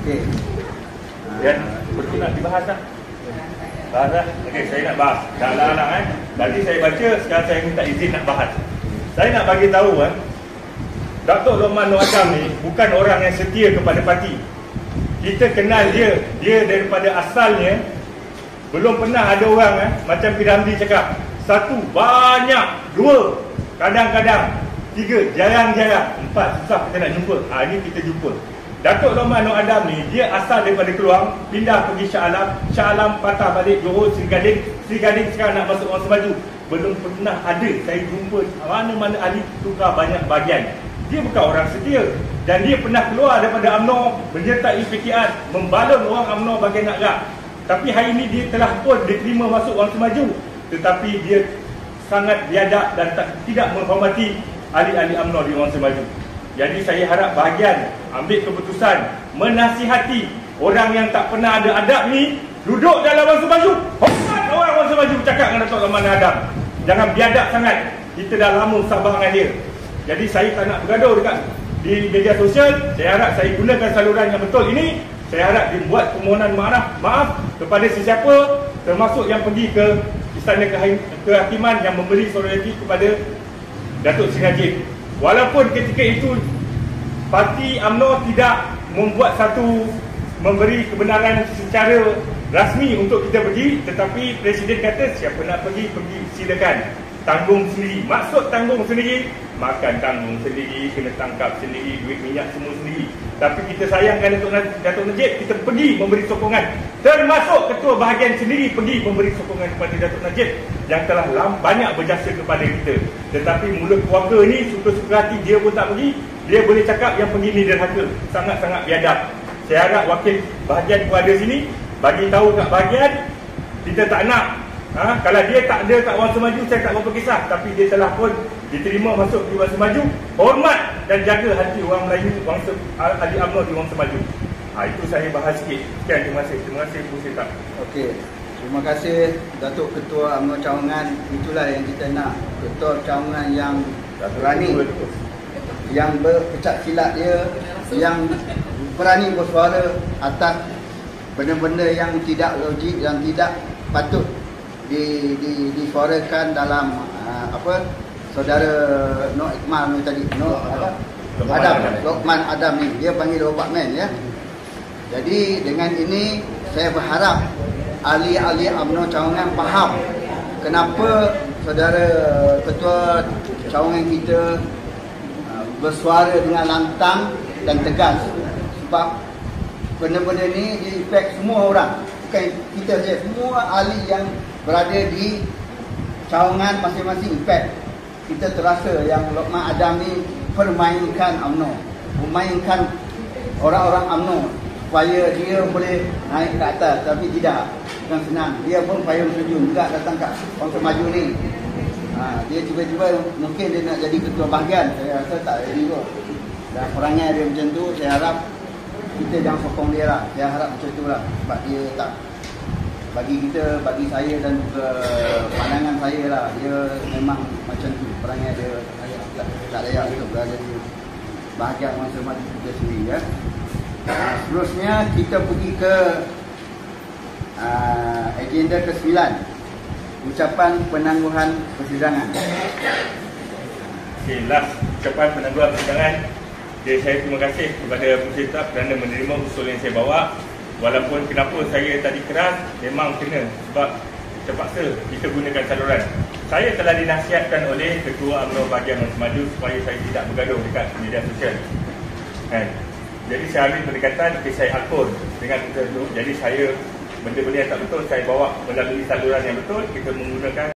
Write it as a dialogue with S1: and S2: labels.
S1: Okey.
S2: Dan betul nak dibahas lah. Bahas lah. Okey, saya nak bahas. Dah lah Tadi saya baca, sekarang saya minta izin nak bahas. Saya nak bagi tahu Datuk Lokman Nur Adam ni bukan orang yang setia kepada parti. Kita kenal dia. Dia daripada asalnya belum pernah ada orang macam Piramli cakap. Satu, banyak. Dua, kadang-kadang. Tiga, jarang-jarang. Empat, susah kita nak jumpa. Ini kita jumpa. Datuk Lokman Nur Adam ni, dia asal daripada Keluang, pindah pergi Shah Alam. Shah Alam patah balik Johor, Seri Gading. Seri Gading sekarang nak masuk Orang Semaju. Belum pernah ada saya jumpa mana-mana ahli tukar banyak bahagian. Dia bukan orang setia. Dan dia pernah keluar daripada UMNO, menyertai PKR, membalon orang UMNO bagian nak gerak. Tapi hari ini dia telah pun diterima masuk Orang Semaju. Tetapi dia sangat biadab dan tidak menghormati ahli-ahli UMNO di Orang Semaju. Jadi saya harap bahagian ambil keputusan, menasihati orang yang tak pernah ada adab ni duduk dalam Orang Semaju. Hormat orang Semaju bercakap dengan Datuk Lokman Adam. Jangan biadab sangat. Kita dah lama sabar dengan dia. Jadi saya tak nak bergaduh dekat di media sosial. Saya harap saya gunakan saluran yang betul ini. Saya harap dia buat permohonan maaf kepada sesiapa, termasuk yang pergi ke Istana Kehakiman yang memberi solidaritas kepada Datuk Seri Najib. Walaupun ketika itu parti UMNO tidak membuat memberi kebenaran secara rasmi untuk kita pergi, tetapi Presiden kata siapa nak pergi silakan, tanggung sendiri. Maksud tanggung sendiri, makan tanggung sendiri, kena tangkap sendiri, duit minyak semua sendiri. Tapi kita sayangkan Datuk Najib, kita pergi memberi sokongan, termasuk ketua bahagian sendiri pergi memberi sokongan kepada Datuk Najib yang telah banyak berjasa kepada kita. Tetapi mula keluarga ni suka-suka hati dia pun tak pergi. Dia boleh cakap yang pergi ni derhaka, sangat-sangat biadab. Saya harap wakil bahagian pun ada sini, bagi tahu kat bahagian, kita tak nak kalau dia tak ada kat Orang Semaju, saya tak berapa kisah. Tapi dia telah pun diterima masuk di Orang Semaju. Hormat dan jaga hati orang Melayu, ahli UMNO di Orang Semaju. Itu saya bahas sikit. Sekian, terima kasih. Terima kasih, Bu Sitap.
S1: Okey. Terima kasih Datuk Ketua UMNO Cawangan. Itulah yang kita nak. Ketua Cawangan yang berani, yang berpecah silat dia, yang berani bersuara atas benda-benda yang tidak logik, yang tidak patut disuarakan dalam saudara Nur Iqmal ni tadi, Lokman Adam ni, dia panggil Lokman ya. Jadi dengan ini saya berharap ahli-ahli UMNO Cawangan faham kenapa saudara Ketua Cawangan kita bersuara dengan lantang dan tegas, sebab benda-benda ni dia efek semua orang, bukan kita saja, semua ahli yang berada di cawangan masing-masing efek. Kita terasa yang Lokman Adam ni permainkan UMNO, memainkan orang-orang UMNO supaya dia boleh naik ke atas. Tapi tidak, bukan senang. Dia pun payung terjun juga datang kat Orang Semaju ni. Dia tiba-tiba mungkin dia nak jadi ketua bahagian, saya rasa tak jadi kot. Dan perangai dia macam tu, saya harap kita jangan sokong dia lah. Saya harap macam tu lah. Sebab dia tak, bagi kita, bagi saya dan juga pandangan saya lah, dia memang macam tu perangai dia. Tak layak untuk berada di bahagian Orang Semaju kita sendiri ya. Seterusnya kita pergi ke agenda ke-9, ucapan penangguhan persidangan.
S2: Okay, last ucapan penangguhan persidangan. Okay, saya terima kasih kepada Bu Sitap kerana menerima usul yang saya bawa. Walaupun kenapa saya tadi keras, memang kena sebab terpaksa kita gunakan saluran. Saya telah dinasihatkan oleh Ketua UMNO bahagian Orang Semaju supaya saya tidak bergaduh dekat media sosial. Jadi saya ambil pendekatan, saya akur dengan kita tu. Jadi saya benda-benda yang tak betul saya bawa melalui saluran yang betul. Kita menggunakan